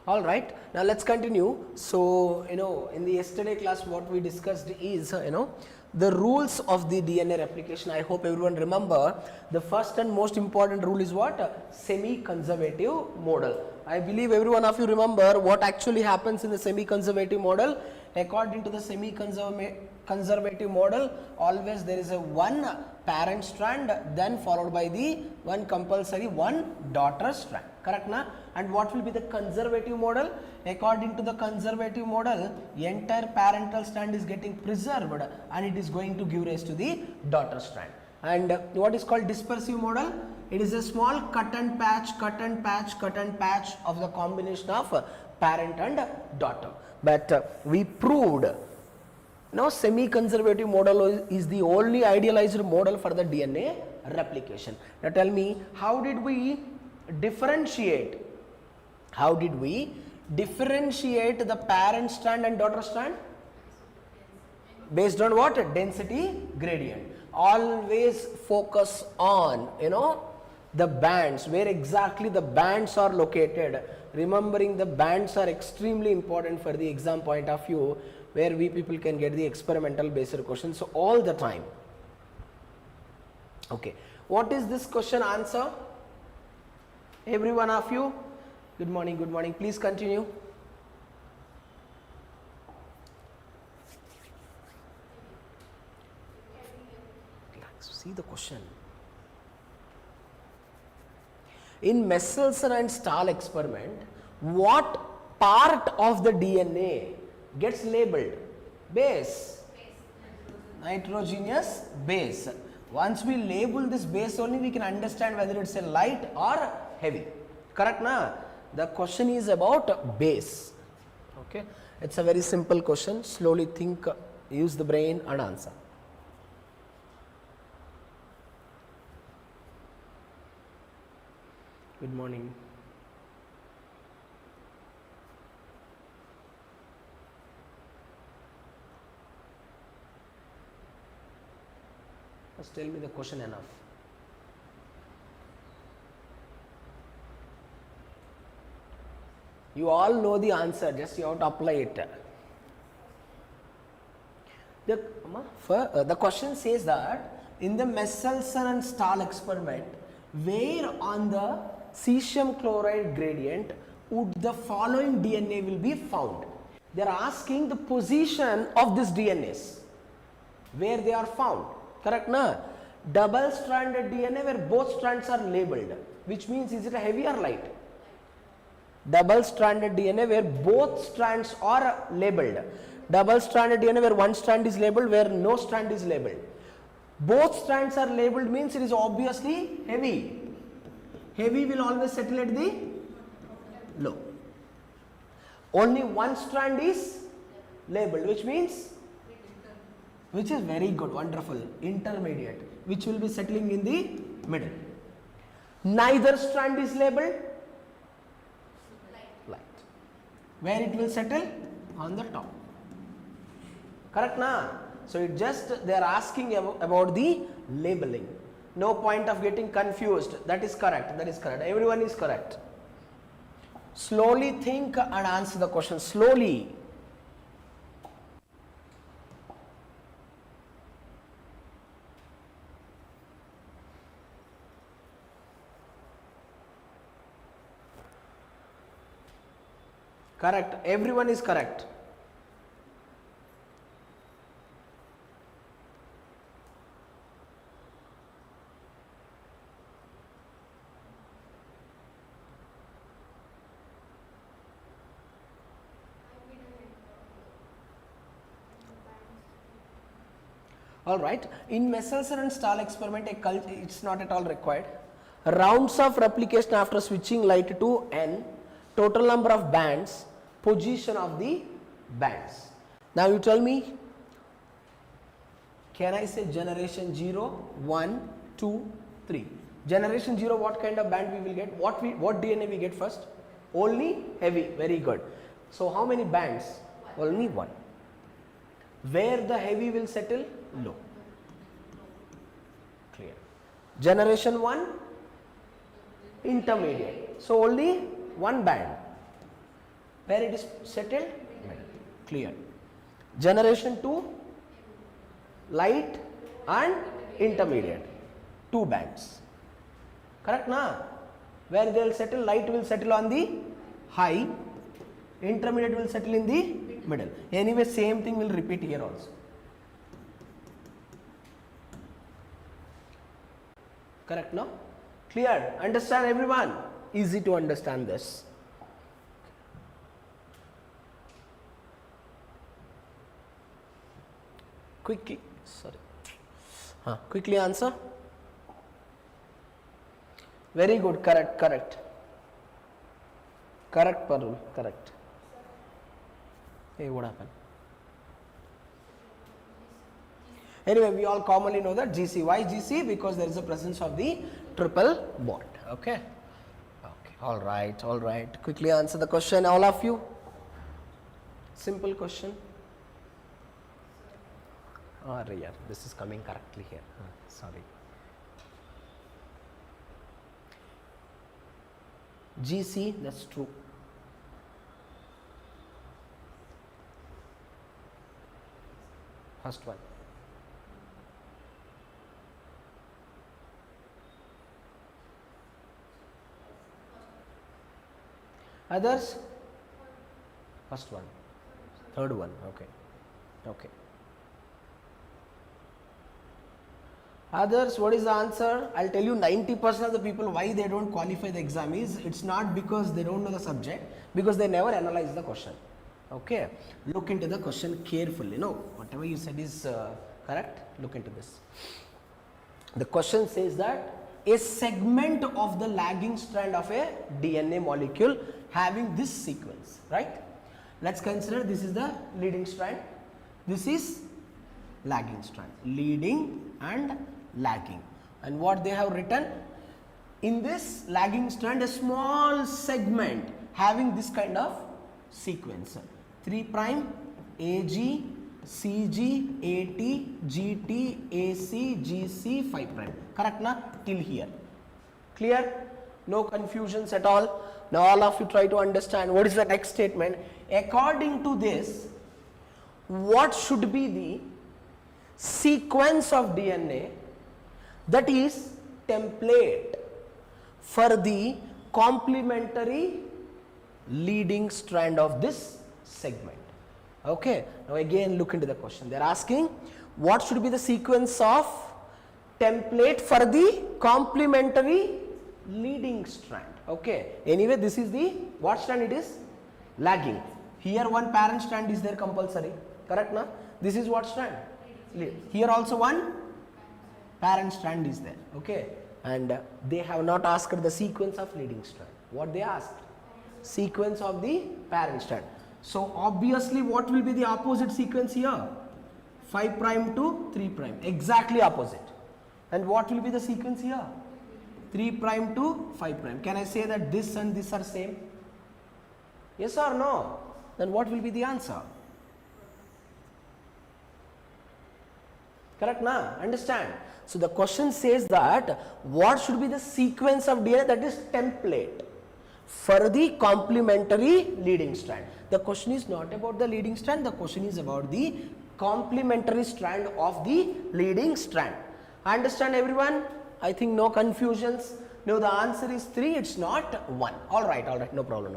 All right, now let's continue. So, in the yesterday class what we discussed is, the rules of the DNA replication. I hope everyone remember. The first and most important rule is what? Semi-conservative model. I believe every one of you remember what actually happens in the semi-conservative model. According to the semi-conservative model, always there is a one parent strand, then followed by the one compulsory one daughter strand. Correct na? And what will be the conservative model? According to the conservative model, entire parental strand is getting preserved and it is going to give rise to the daughter strand. And what is called dispersive model? It is a small cut and patch of the combination of parent and daughter. But we proved semi-conservative model is the only idealized model for the DNA replication. Now tell me, how did we differentiate the parent strand and daughter strand? Based on what? Density gradient. Always focus on the bands, where exactly the bands are located. Remembering the bands are extremely important for the exam point of view, where we people can get the experimental based questions all the time. Okay, what is this question answer? Every one of you, good morning, please continue. See the question. In Meselson and Stahl experiment, what part of the DNA gets labeled? Base. Nitrogenous base. Once we label this base only, we can understand whether it's a light or heavy. Correct na? The question is about base. Okay, it's a very simple question. Slowly think, use the brain and answer. Good morning. Just tell me the question enough. You all know the answer, just you have to apply it. The question says that in the Meselson and Stahl experiment, where on the cesium chloride gradient would the following DNA will be found? They are asking the position of this DNAs, where they are found. Correct na? Double stranded DNA where both strands are labeled, which means is it a heavy or light? Double stranded DNA where both strands are labeled. Double stranded DNA where one strand is labeled, where no strand is labeled. Both strands are labeled means it is obviously heavy. Heavy will always settle at the low. Only one strand is labeled, which means, which is very good, wonderful, intermediate, which will be settling in the middle. Neither strand is labeled, light, where it will settle on the top. Correct na? So it just they are asking about the labeling. No point of getting confused. That is correct. That is correct. Everyone is correct. Slowly think and answer the question. Slowly. Correct. Everyone is correct. Alright, in Meselson and Stahl experiment, it's not at all required. Rounds of replication after switching light to N, total number of bands, position of the bands. Now you tell me, can I say generation 0, 1, 2, 3. Generation 0, what kind of band we will get? What DNA we get first? Only heavy, very good. So how many bands? Only one. Where the heavy will settle? Low. Clear. Generation 1, intermediate. So only one band. Where it is settled? Middle. Clear. Generation 2, light and intermediate, 2 bands. Correct na? Where they will settle, light will settle on the high, intermediate will settle in the middle. Anyway, same thing will repeat here also. Correct, no? Clear? Understand everyone? Easy to understand this. Quickly, quickly answer. Very good, correct, Parul, correct. Hey, what happened? Anyway, we all commonly know that GC. Why GC? Because there is a presence of the triple bond. Okay. Okay. All right. Quickly answer the question, all of you. Simple question. Oh, yeah, this is coming correctly here. Sorry. GC, that's true. First one. Others? First one. Third one. Okay. Others, what is the answer? I'll tell you 90% of the people why they don't qualify the exam is, it's not because they don't know the subject, because they never analyze the question. Okay. Look into the question carefully. No, whatever you said is correct. Look into this. The question says that a segment of the lagging strand of a DNA molecule having this sequence, right? Let's consider this is the leading strand, this is lagging strand, leading and lagging. And what they have written, in this lagging strand a small segment having this kind of sequence, 3 prime, AG, CG, AT, GT, AC, GC, 5 prime. Correct na? Till here. Clear? No confusions at all. Now all of you try to understand what is the next statement. According to this, what should be the sequence of DNA that is template for the complementary leading strand of this segment? Okay, now again look into the question. They are asking what should be the sequence of template for the complementary leading strand. Okay, anyway this is the what strand it is? Lagging. Here one parent strand is there compulsory, correct na? This is what strand? Here also one parent strand is there, okay, and they have not asked the sequence of leading strand. What they asked? Sequence of the parent strand. So obviously what will be the opposite sequence here? 5 prime to 3 prime, exactly opposite. And what will be the sequence here? 3 prime to 5 prime. Can I say that this and this are same? Yes or no? Then what will be the answer? Correct na? Understand? So the question says that what should be the sequence of DNA that is template for the complementary leading strand. The question is not about the leading strand, the question is about the complementary strand of the leading strand. Understand everyone? I think no confusions. No, the answer is 3, it's not 1. Alright, no problem.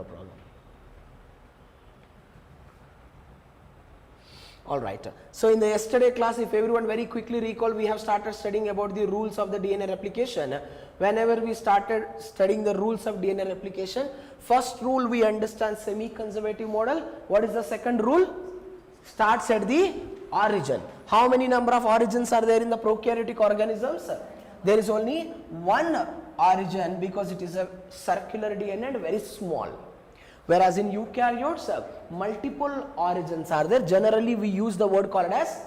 Alright, so in the yesterday class, if everyone very quickly recall, we have started studying about the rules of the DNA replication. Whenever we started studying the rules of DNA replication, first rule we understand semi-conservative model. What is the second rule? Starts at the origin. How many number of origins are there in the prokaryotic organisms? There is only one origin because it is a circular DNA and very small. Whereas in eukaryotes, multiple origins are there. Generally, we use the word called as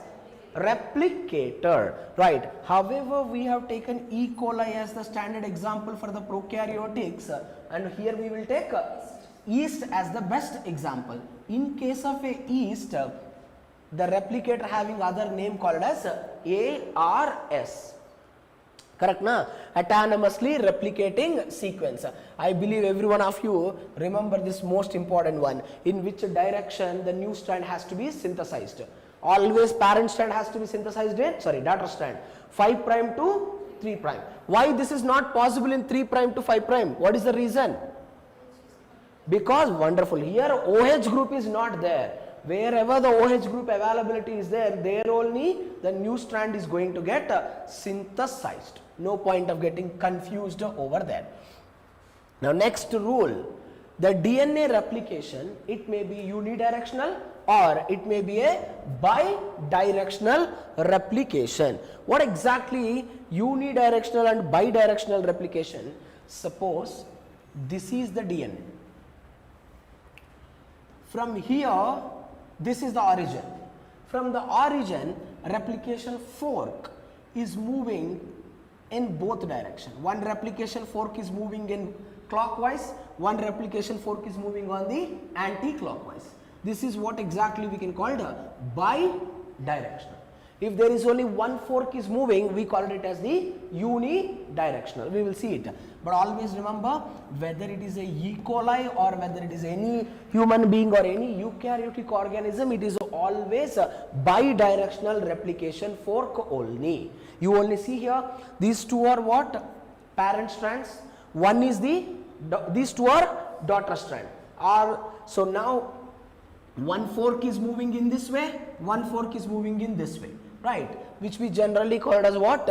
replicator, right? However, we have taken E. coli as the standard example for the prokaryotics, and here we will take yeast as the best example. In case of a yeast, the replicator having other name called as ARS. Correct na? Autonomously replicating sequence. I believe every one of you remember this most important one. In which direction the new strand has to be synthesized? Always parent strand has to be synthesized in, daughter strand, 5 prime to 3 prime. Why this is not possible in 3 prime to 5 prime? What is the reason? Because wonderful, here OH group is not there. Wherever the OH group availability is there, there only the new strand is going to get synthesized. No point of getting confused over there. Now next rule, the DNA replication, it may be unidirectional or it may be a bidirectional replication. What exactly unidirectional and bidirectional replication? Suppose this is the DNA. From here, this is the origin. From the origin, replication fork is moving in both directions. One replication fork is moving in clockwise, one replication fork is moving on the anti-clockwise. This is what exactly we can call the bidirectional. If there is only one fork is moving, we call it as the unidirectional. We will see it. But always remember, whether it is a E. coli or whether it is any human being or any eukaryotic organism, it is always a bidirectional replication fork only. You only see here, these two are what? Parent strands. One is these two are daughter strand. So now one fork is moving in this way, one fork is moving in this way, right? Which we generally call it as what?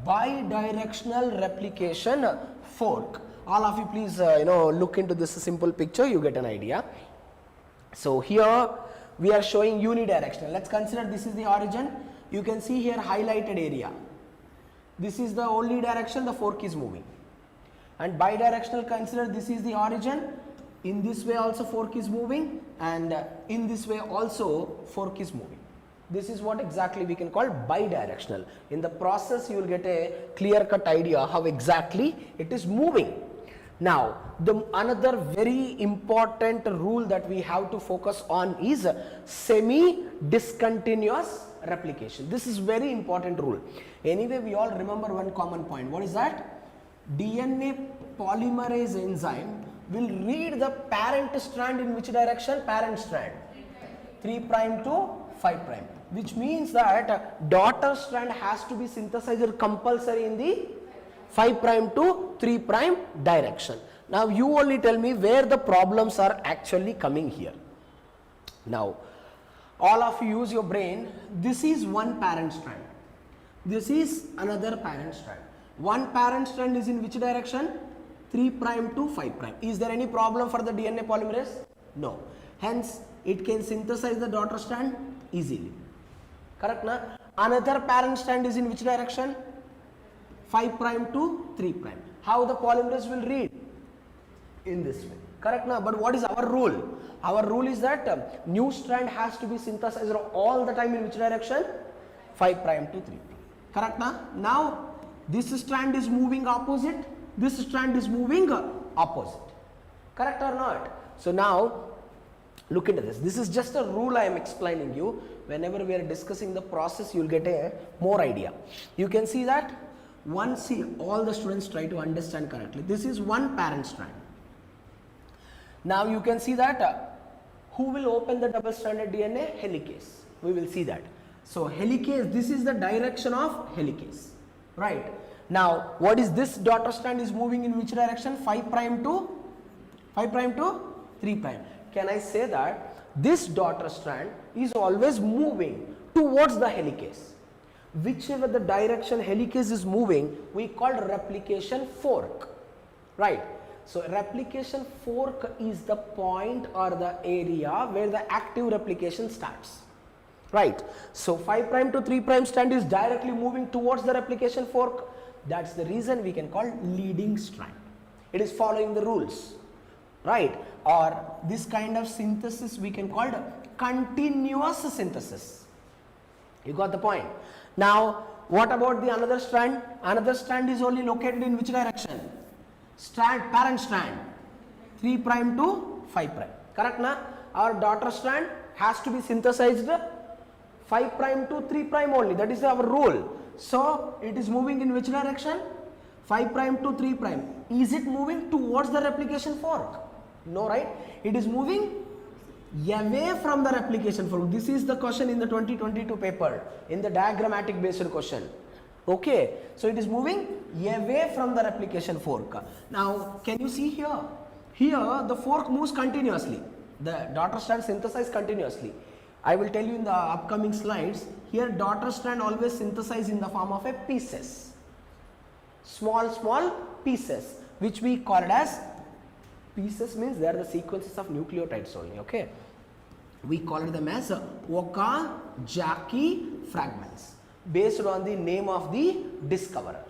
Bidirectional replication fork. All of you please look into this simple picture, you get an idea. So here we are showing unidirectional. Let's consider this is the origin. You can see here highlighted area. This is the only direction the fork is moving. And bidirectional, consider this is the origin. In this way also fork is moving, and in this way also fork is moving. This is what exactly we can call bidirectional. In the process you will get a clear-cut idea how exactly it is moving. Now another very important rule that we have to focus on is semi-discontinuous replication. This is very important rule. Anyway, we all remember one common point. What is that? DNA polymerase enzyme will read the parent strand in which direction? Parent strand 3 prime to 5 prime, which means that daughter strand has to be synthesized compulsory in the 5 prime to 3 prime direction. Now you only tell me where the problems are actually coming here. Now all of you use your brain. This is one parent strand, this is another parent strand. One parent strand is in which direction? 3 prime to 5 prime. Is there any problem for the DNA polymerase? No. Hence, it can synthesize the daughter strand easily. Correct na? Another parent strand is in which direction? 5 prime to 3 prime. How the polymerase will read? In this way. Correct na? But what is our rule? Our rule is that new strand has to be synthesized all the time in which direction? 5 prime to 3 prime. Correct na? Now, this strand is moving opposite, this strand is moving opposite. Correct or not? So now look into this. This is just a rule I am explaining you. Whenever we are discussing the process, you will get a more idea. You can see that once all the students try to understand correctly. This is one parent strand. Now you can see that who will open the double stranded DNA? Helicase. We will see that. So helicase, this is the direction of helicase. Right. Now what is this daughter strand is moving in which direction? 5 prime to 3 prime. Can I say that this daughter strand is always moving towards the helicase? Whichever the direction helicase is moving, we call replication fork. Right. So replication fork is the point or the area where the active replication starts. Right. So 5 prime to 3 prime strand is directly moving towards the replication fork. That's the reason we can call leading strand. It is following the rules. Right. Or this kind of synthesis we can call continuous synthesis. You got the point. Now what about the another strand? Another strand is only located in which direction? Parent strand 3 prime to 5 prime. Correct na? Our daughter strand has to be synthesized 5 prime to 3 prime only. That is our rule. So it is moving in which direction? 5 prime to 3 prime. Is it moving towards the replication fork? No, right? It is moving away from the replication fork. This is the question in the 2022 paper, in the diagrammatic based question. Okay, so it is moving away from the replication fork. Now, can you see here? Here the fork moves continuously. The daughter strand synthesizes continuously. I will tell you in the upcoming slides. Here daughter strand always synthesizes in the form of a pieces. Small pieces, which we call it as pieces, means they are the sequences of nucleotides only. Okay, we call them as Okazaki fragments, based on the name of the discoverer.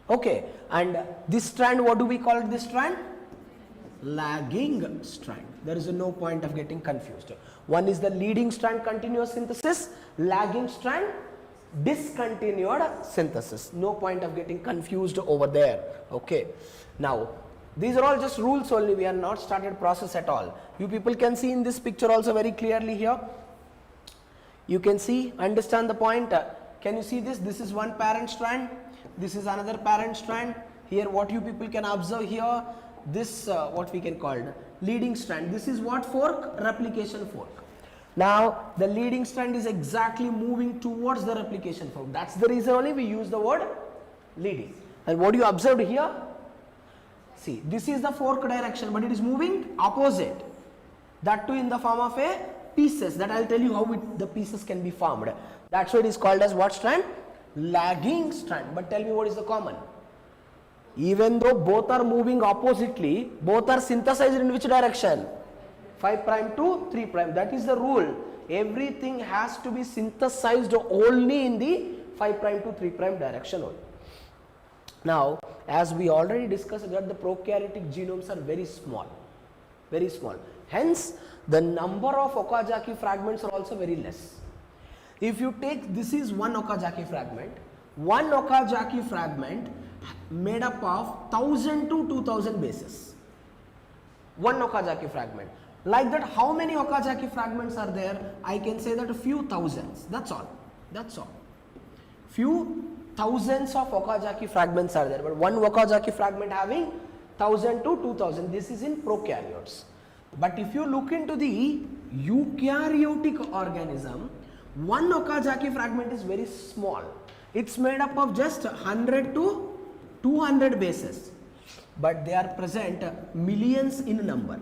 Okay, and this strand, what do we call it? This strand? Lagging strand. There is no point of getting confused. One is the leading strand continuous synthesis, lagging strand discontinued synthesis. No point of getting confused over there. Okay, now these are all just rules only. We are not started process at all. You people can see in this picture also very clearly here. You can see, understand the point. Can you see this? This is one parent strand. This is another parent strand. Here what you people can observe here, this what we can call leading strand. This is what fork? Replication fork. Now the leading strand is exactly moving towards the replication fork. That's the reason only we use the word leading. And what you observed here, see, this is the fork direction, but it is moving opposite. That too in the form of a pieces. That I will tell you how the pieces can be formed. That's why it is called as what strand? Lagging strand. But tell me, what is the common? Even though both are moving oppositely, both are synthesized in which direction? 5 prime to 3 prime. That is the rule. Everything has to be synthesized only in the 5 prime to 3 prime direction only. Now, as we already discussed that the prokaryotic genomes are very small. Very small. Hence, the number of Okazaki fragments are also very less. If you take, this is one Okazaki fragment made up of 1000 to 2000 bases. One Okazaki fragment. Like that, how many Okazaki fragments are there? I can say that a few thousands. That's all. That's all. Few thousands of Okazaki fragments are there. But one Okazaki fragment having 1000 to 2000. This is in prokaryotes. But if you look into the eukaryotic organism, one Okazaki fragment is very small. It's made up of just 100 to 200 bases, but they are present millions in number,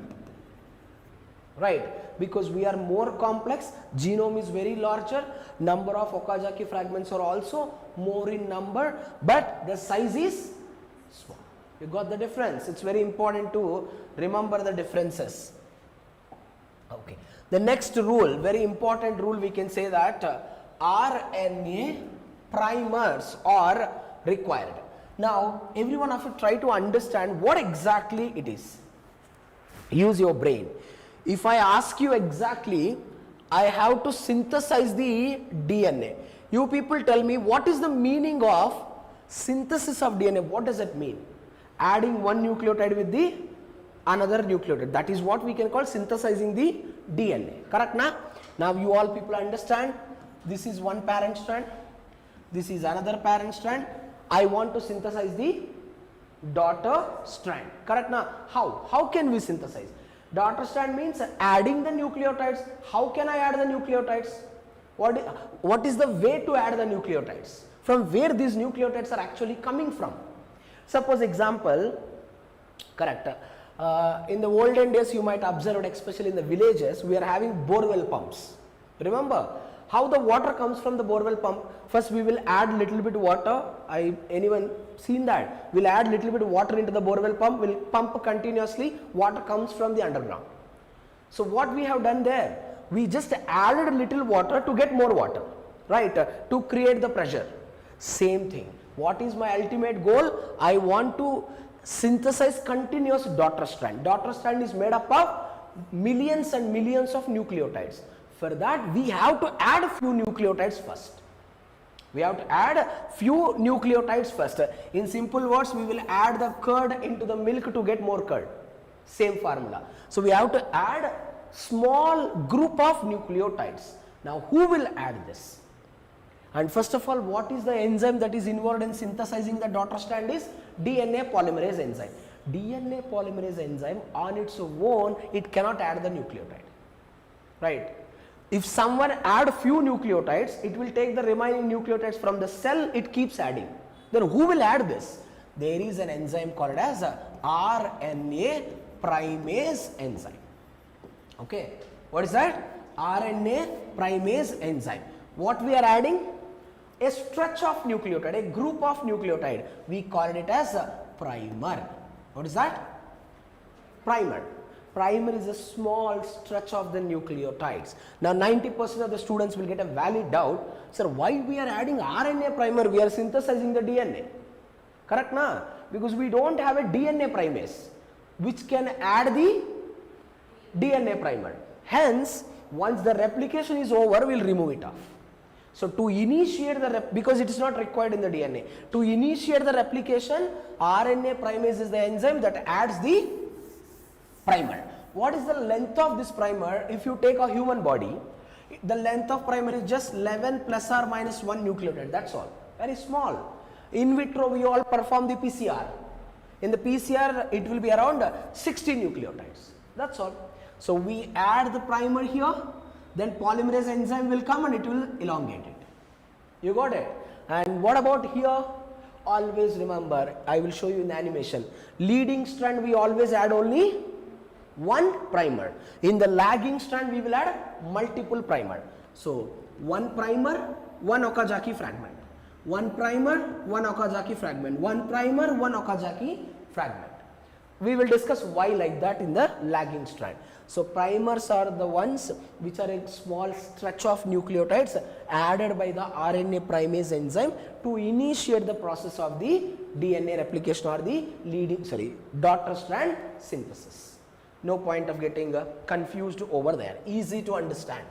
right? Because we are more complex, genome is very larger, number of Okazaki fragments are also more in number, but the size is small. You got the difference? It's very important to remember the differences. Okay. The next rule, very important rule, we can say that RNA primers are required. Now, every one of you try to understand what exactly it is. Use your brain. If I ask you exactly, I have to synthesize the DNA. You people tell me, what is the meaning of synthesis of DNA? What does it mean? Adding one nucleotide with the another nucleotide. That is what we can call synthesizing the DNA. Correct na? Now you all people understand. This is one parent strand. This is another parent strand. I want to synthesize the daughter strand. Correct na? How? How can we synthesize? Daughter strand means adding the nucleotides. How can I add the nucleotides? What is the way to add the nucleotides? From where these nucleotides are actually coming from? Suppose example, correct. In the olden days you might observe, especially in the villages, we are having borewell pumps. Remember how the water comes from the borewell pump? First we will add little bit water. Anyone seen that? We'll add little bit water into the borewell pump, will pump continuously, water comes from the underground. So what we have done there? We just added little water to get more water, right? To create the pressure. Same thing. What is my ultimate goal? I want to synthesize continuous daughter strand. Daughter strand is made up of millions and millions of nucleotides. For that we have to add a few nucleotides first. We have to add few nucleotides first. In simple words, we will add the curd into the milk to get more curd. Same formula. So we have to add small group of nucleotides. Now who will add this? And first of all, what is the enzyme that is involved in synthesizing the daughter strand is DNA polymerase enzyme. DNA polymerase enzyme on its own, it cannot add the nucleotide, right? If someone add few nucleotides, it will take the remaining nucleotides from the cell, it keeps adding. Then who will add this? There is an enzyme called as a RNA primase enzyme. Okay, what is that? RNA primase enzyme. What we are adding? A stretch of nucleotide, a group of nucleotide. We call it as a primer. What is that? Primer. Primer is a small stretch of the nucleotides. Now 90% of the students will get a valid doubt. Sir, why we are adding RNA primer? We are synthesizing the DNA. Correct na? Because we don't have a DNA primase which can add the DNA primer. Hence, once the replication is over, we will remove it off. So to initiate the because it is not required in the DNA. To initiate the replication, RNA primase is the enzyme that adds the primer. What is the length of this primer? If you take a human body, the length of primer is just 11 plus or minus 1 nucleotide. That's all. Very small. In vitro, we all perform the PCR. In the PCR, it will be around 60 nucleotides. That's all. So we add the primer here. Then polymerase enzyme will come and it will elongate it. You got it? And what about here? Always remember, I will show you in the animation. Leading strand, we always add only one primer. In the lagging strand, we will add multiple primer. So one primer, one Okazaki fragment. One primer, one Okazaki fragment. One primer, one Okazaki fragment. We will discuss why like that in the lagging strand. So primers are the ones which are a small stretch of nucleotides added by the RNA primase enzyme to initiate the process of the DNA replication or the daughter strand synthesis. No point of getting confused over there. Easy to understand.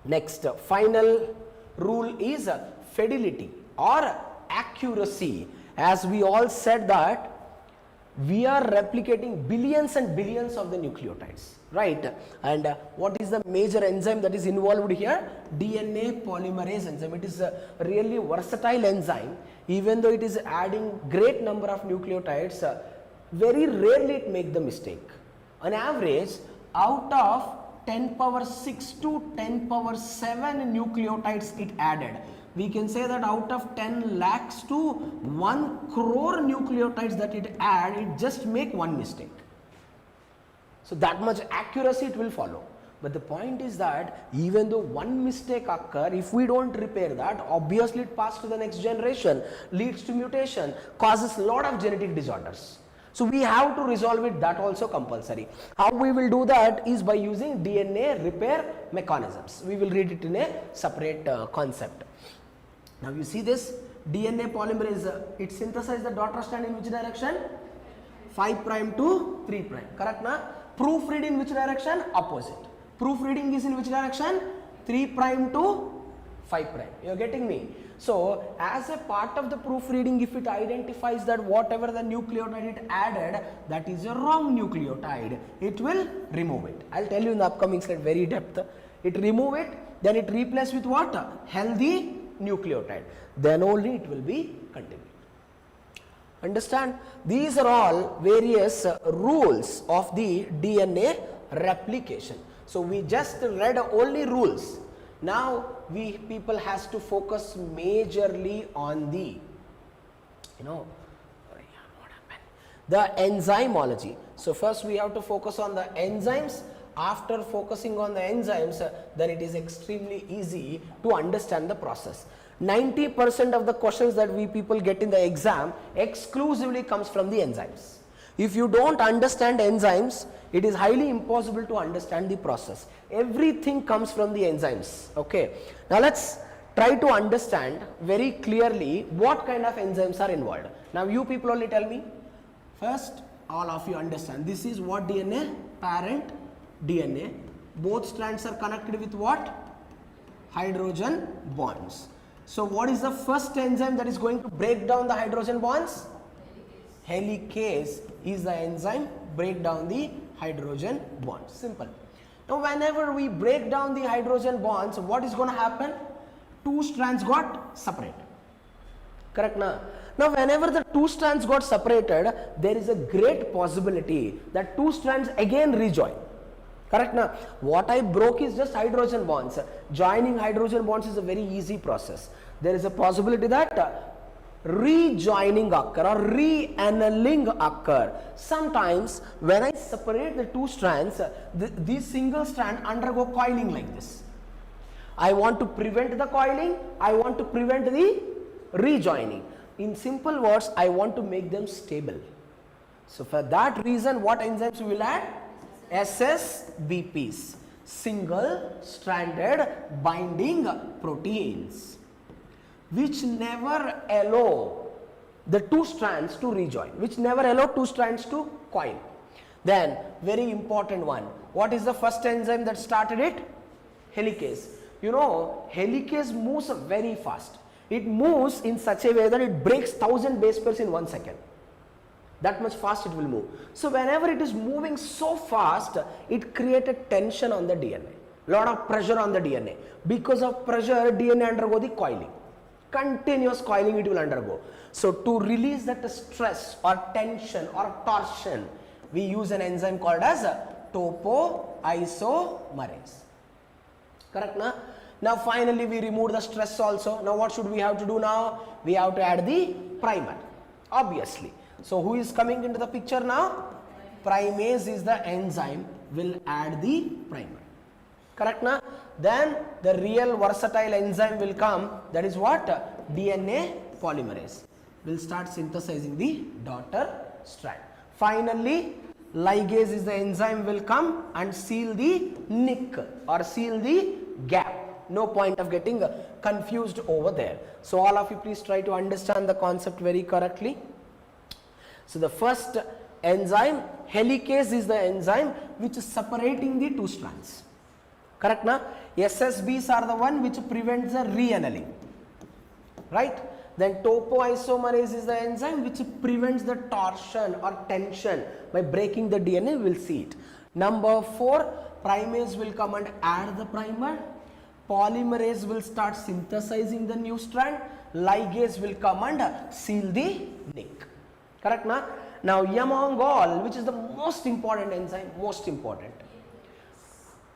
Next, final rule is fidelity or accuracy. As we all said that we are replicating billions and billions of the nucleotides, right? And what is the major enzyme that is involved here? DNA polymerase enzyme. It is a really versatile enzyme. Even though it is adding great number of nucleotides, very rarely it makes the mistake. On average, out of 10 power 6 to 10 power 7 nucleotides it added. We can say that out of 10 lakhs to 1 crore nucleotides that it add, it just make one mistake. So that much accuracy it will follow. But the point is that even though one mistake occur, if we don't repair that, obviously it passes to the next generation, leads to mutation, causes lot of genetic disorders. So we have to resolve it, that also compulsory. How we will do that is by using DNA repair mechanisms. We will read it in a separate concept. Now you see this DNA polymerase, it synthesizes the daughter strand in which direction? 5 prime to 3 prime, correct na? Proofread in which direction? Opposite. Proofreading is in which direction? 3 prime to 5 prime. You are getting me? So as a part of the proofreading, if it identifies that whatever the nucleotide it added, that is a wrong nucleotide, it will remove it. I will tell you in the upcoming slide very depth. It remove it, then it replace with what? Healthy nucleotide. Then only it will be continued. Understand? These are all various rules of the DNA replication. So we just read only rules. Now we people has to focus majorly on the, the enzymology. So first we have to focus on the enzymes. After focusing on the enzymes, then it is extremely easy to understand the process. 90% of the questions that we people get in the exam exclusively comes from the enzymes. If you don't understand enzymes, it is highly impossible to understand the process. Everything comes from the enzymes. Okay. Now let's try to understand very clearly what kind of enzymes are involved. Now you people only tell me. First, all of you understand. This is what DNA? Parent DNA. Both strands are connected with what? Hydrogen bonds. So what is the first enzyme that is going to break down the hydrogen bonds? Helicase is the enzyme break down the hydrogen bonds. Simple. Now whenever we break down the hydrogen bonds, what is going to happen? Two strands got separated. Correct na? Now whenever the two strands got separated, there is a great possibility that two strands again rejoin. Correct na? What I broke is just hydrogen bonds. Joining hydrogen bonds is a very easy process. There is a possibility that rejoining occur or re-annealing occur. Sometimes when I separate the two strands, these single strand undergo coiling like this. I want to prevent the coiling, I want to prevent the rejoining. In simple words, I want to make them stable. So for that reason, what enzymes we will add? SSBPs, single stranded binding proteins, which never allow the two strands to rejoin, which never allow two strands to coil. Then very important one, what is the first enzyme that started it? Helicase. You know, helicase moves very fast. It moves in such a way that it breaks 1000 base pairs in 1 second. That much fast it will move. So whenever it is moving so fast, it created tension on the DNA, lot of pressure on the DNA. Because of pressure, DNA undergo the coiling. Continuous coiling it will undergo. So to release that stress or tension or torsion, we use an enzyme called as topoisomerase. Correct na? Now finally we remove the stress also. Now what should we have to do now? We have to add the primer, obviously. So who is coming into the picture now? Primase is the enzyme, will add the primer. Correct na? Then the real versatile enzyme will come, that is what? DNA polymerase will start synthesizing the daughter strand. Finally ligase is the enzyme will come and seal the nick or seal the gap. No point of getting confused over there. So all of you please try to understand the concept very correctly. So the first enzyme, helicase, is the enzyme which is separating the two strands. Correct na? SSBs are the one which prevents the re-annealing. Right? Then topoisomerase is the enzyme which prevents the torsion or tension by breaking the DNA. We will see it. Number 4, primase will come and add the primer. Polymerase will start synthesizing the new strand. Ligase will come and seal the nick. Correct na? Now among all, which is the most important enzyme? Most important,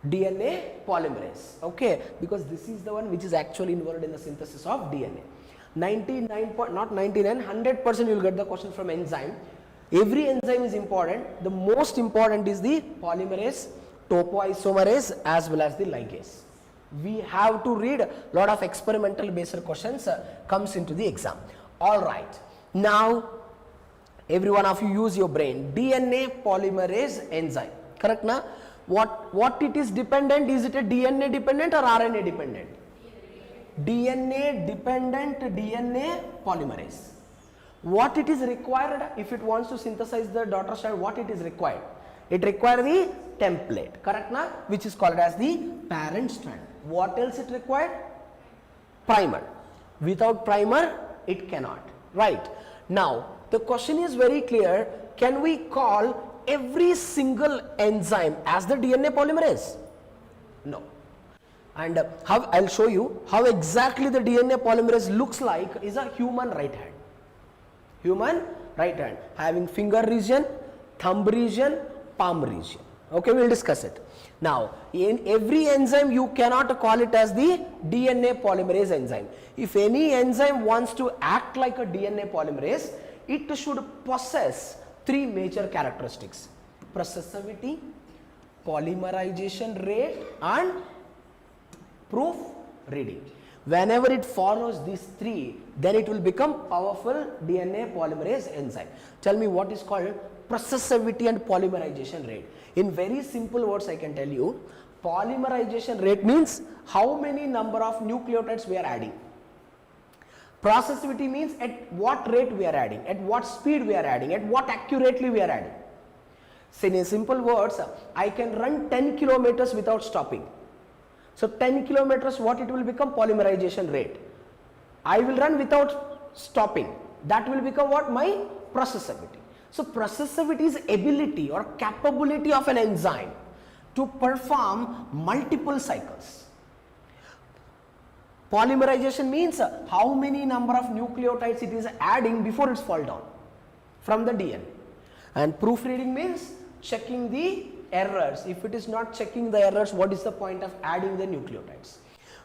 DNA polymerase. Okay, because this is the one which is actually involved in the synthesis of DNA. 100% you will get the question from enzyme. Every enzyme is important. The most important is the polymerase, topoisomerase as well as the ligase. We have to read a lot of experimental based questions comes into the exam. Alright, now every one of you use your brain. DNA polymerase enzyme, correct na? What it is dependent? Is it a DNA dependent or RNA dependent? DNA dependent DNA polymerase. What it is required if it wants to synthesize the daughter strand? What it is required? It requires the template, correct na? Which is called as the parent strand. What else it required? Primer. Without primer, it cannot. Right. Now, the question is very clear. Can we call every single enzyme as the DNA polymerase? No. And how I'll show you how exactly the DNA polymerase looks like is a human right hand. Human right hand having finger region, thumb region, palm region. Okay, we'll discuss it. Now, in every enzyme you cannot call it as the DNA polymerase enzyme. If any enzyme wants to act like a DNA polymerase, it should possess 3 major characteristics: processivity, polymerization rate and proofreading. Whenever it follows these 3, then it will become powerful DNA polymerase enzyme. Tell me what is called processivity and polymerization rate. In very simple words, I can tell you, polymerization rate means how many number of nucleotides we are adding. Processivity means at what rate we are adding, at what speed we are adding, at what accurately we are adding. So in simple words, I can run 10 kilometers without stopping. So 10 kilometers, what it will become? Polymerization rate. I will run without stopping. That will become what? My processivity. So processivity is ability or capability of an enzyme to perform multiple cycles. Polymerization means how many number of nucleotides it is adding before it's fall down from the DNA. And proofreading means checking the errors. If it is not checking the errors, what is the point of adding the nucleotides?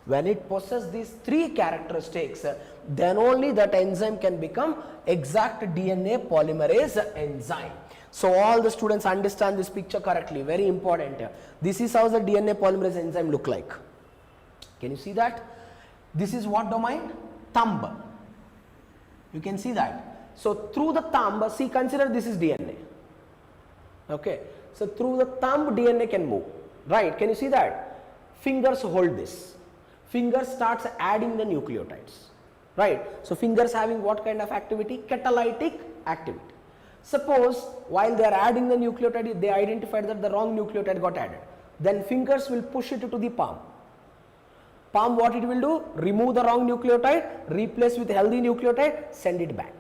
When it possesses these three characteristics, then only that enzyme can become exact DNA polymerase enzyme. So all the students understand this picture correctly, very important. This is how the DNA polymerase enzyme look like. Can you see that? This is what domain? Thumb. You can see that. So through the thumb, see, consider this is DNA. Okay. So through the thumb DNA can move, right? Can you see that? Fingers hold this. Fingers starts adding the nucleotides, right? So fingers having what kind of activity? Catalytic activity. Suppose while they are adding the nucleotide, they identified that the wrong nucleotide got added. Then fingers will push it to the palm. Palm, what it will do? Remove the wrong nucleotide, replace with healthy nucleotide, send it back.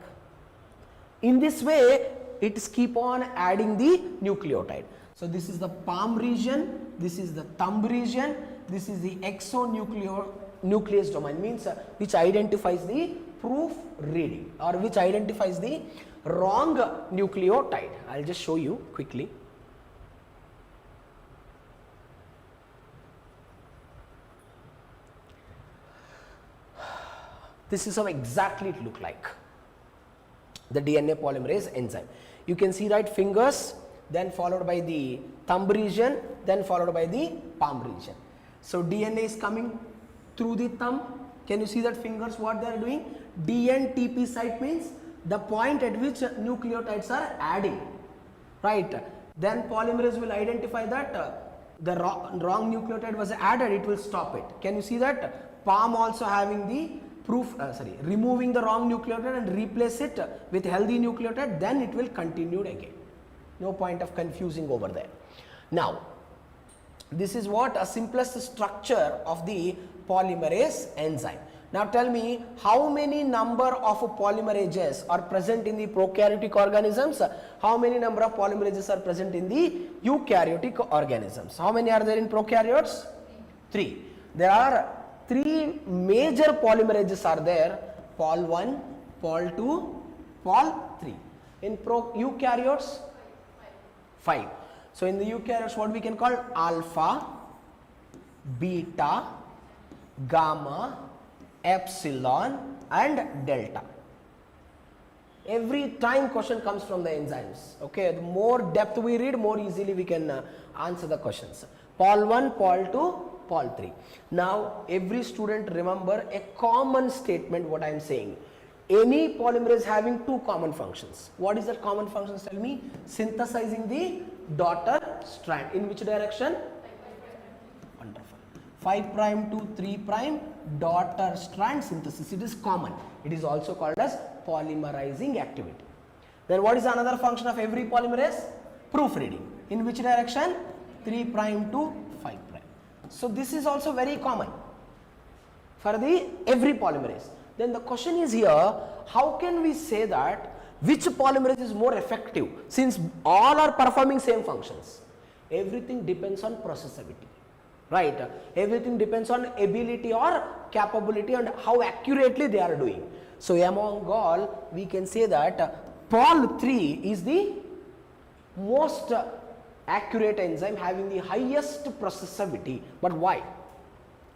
In this way, it is keep on adding the nucleotide. So this is the palm region, this is the thumb region, this is the exonuclease domain, means which identifies the proofreading or which identifies the wrong nucleotide. I will just show you quickly. This is how exactly it look like, the DNA polymerase enzyme. You can see that fingers, then followed by the thumb region, then followed by the palm region. So DNA is coming through the thumb. Can you see that fingers what they are doing? DNTP site means the point at which nucleotides are adding, right? Then polymerase will identify that the wrong nucleotide was added, it will stop it. Can you see that? Palm also having the removing the wrong nucleotide and replace it with healthy nucleotide, then it will continue again. No point of confusing over there. Now, this is what a simplest structure of the polymerase enzyme. Now tell me, how many number of polymerases are present in the prokaryotic organisms? How many number of polymerases are present in the eukaryotic organisms? How many are there in prokaryotes? 3. There are 3 major polymerases are there: pol1, pol2, pol3. In eukaryotes, 5. So in the eukaryotes, what we can call alpha, beta, gamma, epsilon and delta. Every time question comes from the enzymes. Okay, the more depth we read, more easily we can answer the questions. Pol1, pol2, pol3. Now every student remember a common statement what I am saying. Any polymerase having 2 common functions. What is that common functions? Tell me. Synthesizing the daughter strand. In which direction? Wonderful. 5 prime to 3 prime daughter strand synthesis. It is common. It is also called as polymerizing activity. Then what is another function of every polymerase? Proofreading. In which direction? 3 prime to 5 prime. So this is also very common for the every polymerase. Then the question is here, how can we say that which polymerase is more effective, since all are performing same functions? Everything depends on processivity, right? Everything depends on ability or capability and how accurately they are doing. So among all, we can say that pol3 is the most accurate enzyme having the highest processivity. But why?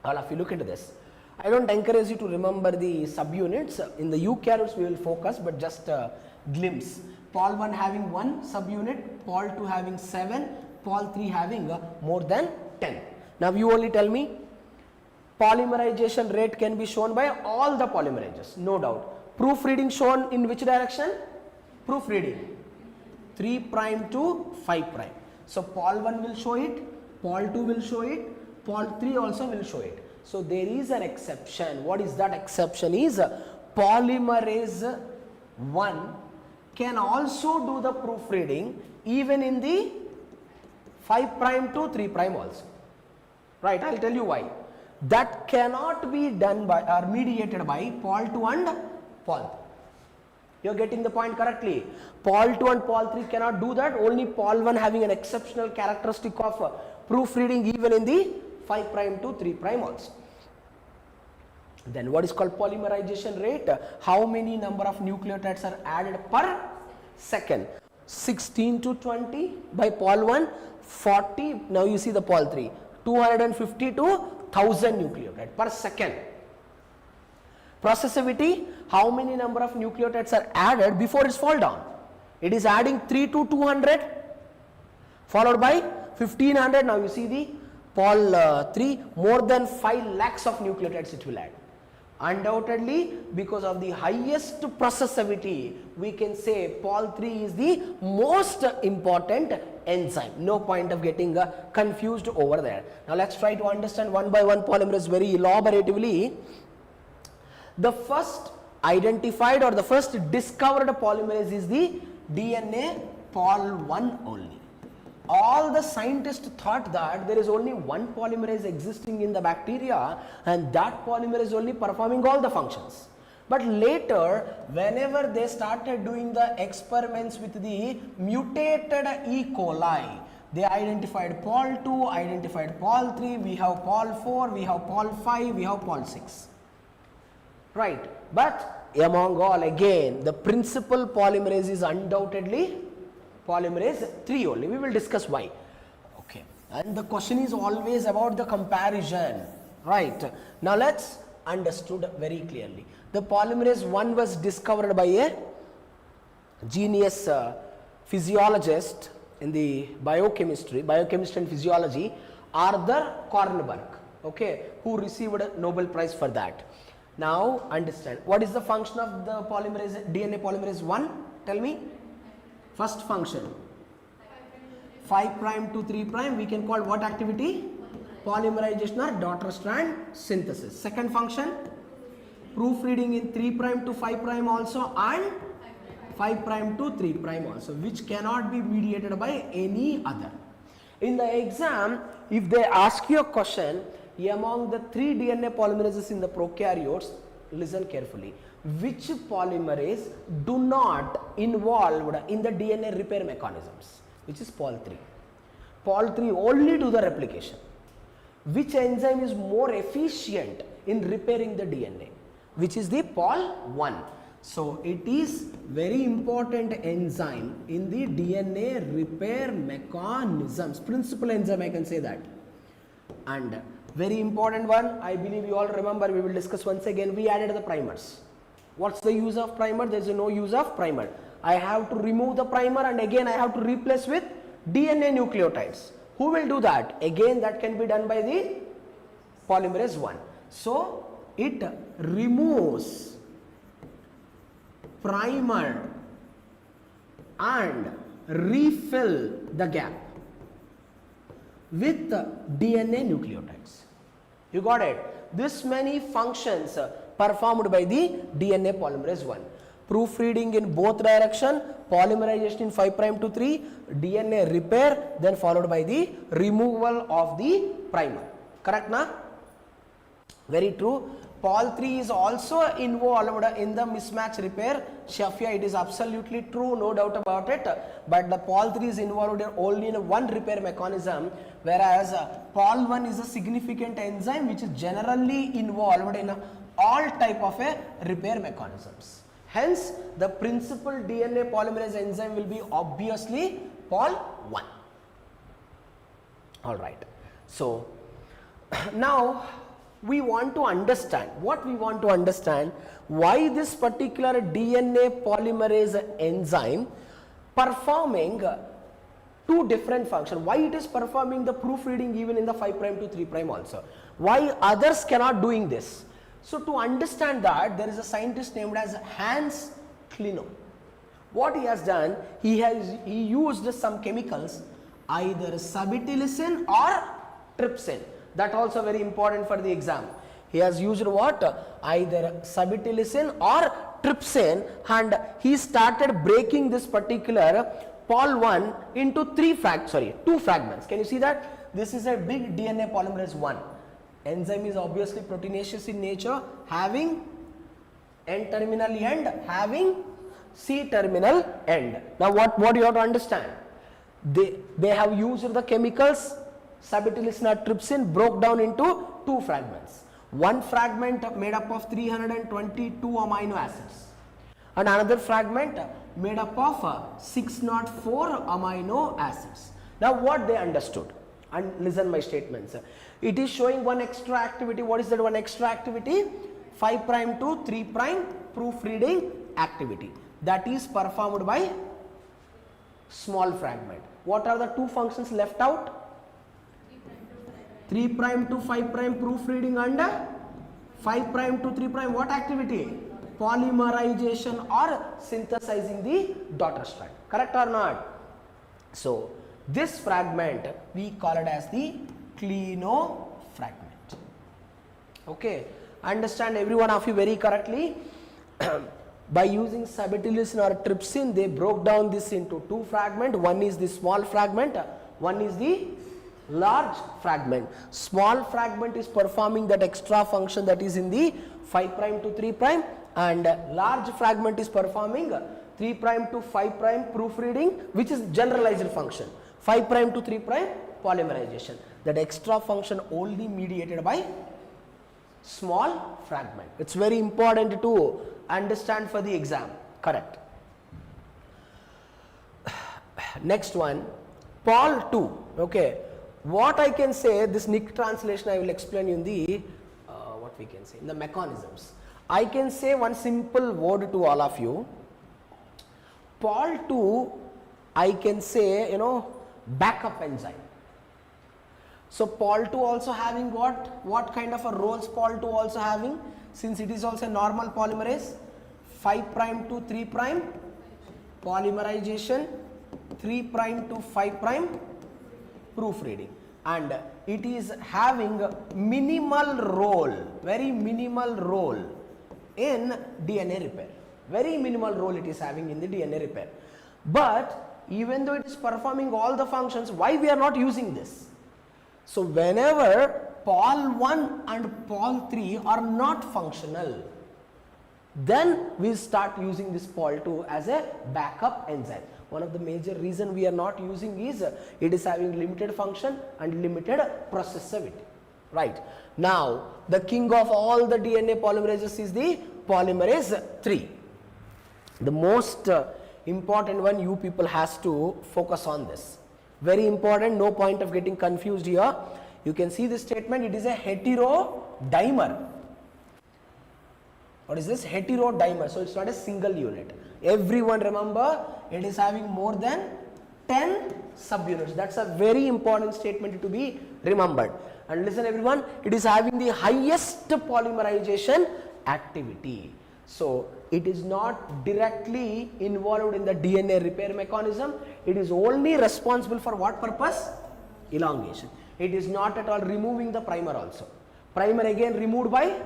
All of you look into this. I don't encourage you to remember the subunits. In the eukaryotes we will focus, but just a glimpse. Pol1 having 1 subunit, pol2 having 7, pol3 having more than 10. Now you only tell me, polymerization rate can be shown by all the polymerases, no doubt. Proofreading shown in which direction? Proofreading 3 prime to 5 prime. So pol1 will show it, pol2 will show it, pol3 also will show it. So there is an exception. What is that exception? Is polymerase 1 can also do the proofreading even in the 5 prime to 3 prime also. Right, I will tell you why. That cannot be done by or mediated by pol2 and pol3. You are getting the point correctly. Pol2 and pol3 cannot do that. Only pol1 having an exceptional characteristic of proofreading even in the 5 prime to 3 prime also. Then what is called polymerization rate? How many number of nucleotides are added per second? 16 to 20 by pol 1, 40, now you see the pol 3, 250 to 1000 nucleotides per second. Processivity, how many number of nucleotides are added before it fall down? It is adding 3 to 200 followed by 1500. Now you see the pol 3, more than 5 lakhs of nucleotides it will add. Undoubtedly, because of the highest processivity, we can say pol 3 is the most important enzyme. No point of getting confused over there. Now let's try to understand one by one polymerase very elaboratively. The first identified or the first discovered polymerase is the DNA pol 1 only. All the scientists thought that there is only one polymerase existing in the bacteria and that polymerase only performing all the functions. But later, whenever they started doing the experiments with the mutated E. coli, they identified pol 2, identified pol 3, we have pol 4, we have pol 5, we have pol 6. Right, but among all, again, the principal polymerase is undoubtedly polymerase 3 only. We will discuss why. Okay, and the question is always about the comparison. Right, now let's understood very clearly. The polymerase 1 was discovered by a genius physiologist in the biochemistry and physiology, Arthur Kornberg, okay, who received a Nobel Prize for that. Now understand, what is the function of the polymerase, DNA polymerase 1? Tell me. First function, 5 prime to 3 prime, we can call what activity? Polymerization or daughter strand synthesis. Second function, proofreading in 3 prime to 5 prime also and 5 prime to 3 prime also, which cannot be mediated by any other. In the exam, if they ask you a question, among the 3 DNA polymerases in the prokaryotes, listen carefully, which polymerase do not involved in the DNA repair mechanisms, which is pol 3. Pol 3 only do the replication. Which enzyme is more efficient in repairing the DNA, which is the pol 1. So it is very important enzyme in the DNA repair mechanisms, principal enzyme, I can say that. And very important one, I believe you all remember, we will discuss once again, we added the primers. What's the use of primer? There is no use of primer. I have to remove the primer and again I have to replace with DNA nucleotides. Who will do that? Again that can be done by the polymerase 1. So it removes primer and refill the gap with DNA nucleotides. You got it? This many functions performed by the DNA polymerase 1. Proofreading in both direction, polymerization in 5 prime to 3, DNA repair, then followed by the removal of the primer. Correct na? Very true. Pol 3 is also involved in the mismatch repair. Shafia, it is absolutely true, no doubt about it. But the pol 3 is involved only in one repair mechanism, whereas pol 1 is a significant enzyme which is generally involved in all type of a repair mechanisms. Hence, the principal DNA polymerase enzyme will be obviously pol 1. All right. So now we want to understand, why this particular DNA polymerase enzyme performing two different functions, why it is performing the proofreading even in the 5 prime to 3 prime also, why others cannot doing this. So to understand that, there is a scientist named as Hans Klenow. What he has done, he used some chemicals, either sabitylicin or trypsin. That also very important for the exam. He has used what? Either sabitylicin or trypsin, and he started breaking this particular pol 1 into two fragments. Can you see that? This is a big DNA polymerase 1. Enzyme is obviously proteinaceous in nature, having N-terminal end, having C-terminal end. Now what you have to understand? They have used the chemicals Sabitylisna trypsin broke down into two fragments. One fragment made up of 322 amino acids and another fragment made up of 604 amino acids. Now what they understood, and listen my statements. It is showing one extra activity. What is that one extra activity? 5' to 3' proofreading activity that is performed by small fragment. What are the two functions left out? 3' to 5' proofreading and 5' to 3'. What activity? Polymerization or synthesizing the daughter strand. Correct or not? So this fragment we call it as the clino fragment. Okay, understand every one of you very correctly. By using sabitylisna or trypsin, they broke down this into two fragments. One is the small fragment, one is the large fragment. Small fragment is performing that extra function that is in the 5' to 3', and large fragment is performing 3' to 5' proofreading, which is generalized function. 5' to 3' polymerization. That extra function only mediated by small fragment. It's very important to understand for the exam. Correct. Next one, PART-02. Okay, what I can say, this Nick translation I will explain in the what we can say in the mechanisms. I can say one simple word to all of you. PART-02, I can say, backup enzyme. So PART-02 also having what kind of a roles PART-02 also having, since it is also a normal polymerase? 5' to 3' polymerization, 3' to 5' proofreading, and it is having minimal role, very minimal role in DNA repair. Very minimal role it is having in the DNA repair. But even though it is performing all the functions, why we are not using this? So whenever PAL1 and PAL3 are not functional, then we start using this PAL2 as a backup enzyme. One of the major reason we are not using is it is having limited function and limited processivity. Right. Now the king of all the DNA polymerases is the polymerase 3. The most important one, you people has to focus on this. Very important, no point of getting confused here. You can see this statement, it is a heterodimer. What is this? Heterodimer. So it's not a single unit. Everyone remember, it is having more than 10 subunits. That's a very important statement to be remembered. And listen everyone, it is having the highest polymerization activity. So it is not directly involved in the DNA repair mechanism. It is only responsible for what purpose? Elongation. It is not at all removing the primer also. Primer again removed by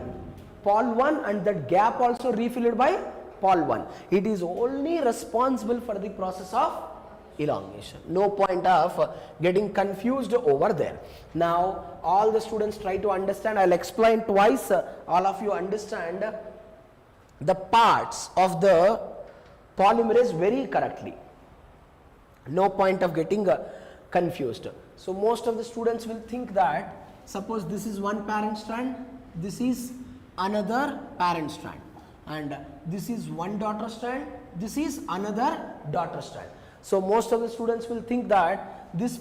PAL1 and that gap also refilled by PAL1. It is only responsible for the process of elongation. No point of getting confused over there. Now all the students try to understand. I'll explain twice. All of you understand the parts of the polymerase very correctly. No point of getting confused. So most of the students will think that, suppose this is one parent strand, this is another parent strand, and this is one daughter strand, this is another daughter strand. So most of the students will think that this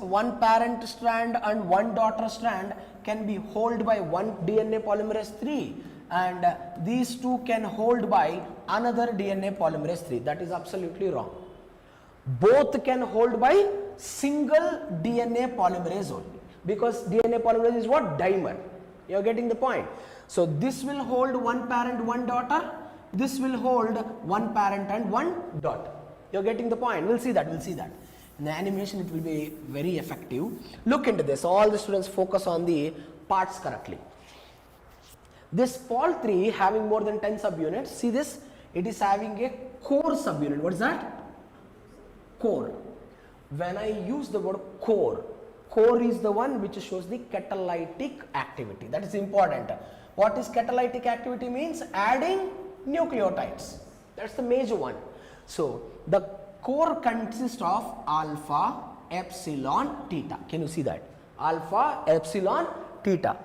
one parent strand and one daughter strand can be held by one DNA polymerase 3, and these two can hold by another DNA polymerase 3. That is absolutely wrong. Both can hold by single DNA polymerase only, because DNA polymerase is what? Dimer. You are getting the point. So this will hold one parent, one daughter. This will hold one parent and one daughter. You are getting the point. We'll see that. We'll see that. In the animation it will be very effective. Look into this. All the students focus on the parts correctly. This PAL3 having more than 10 subunits. See this? It is having a core subunit. What is that? Core. When I use the word core, core is the one which shows the catalytic activity. That is important. What is catalytic activity means? Adding nucleotides. That's the major one. So the core consists of alpha, epsilon, theta. Can you see that? Alpha, epsilon, theta.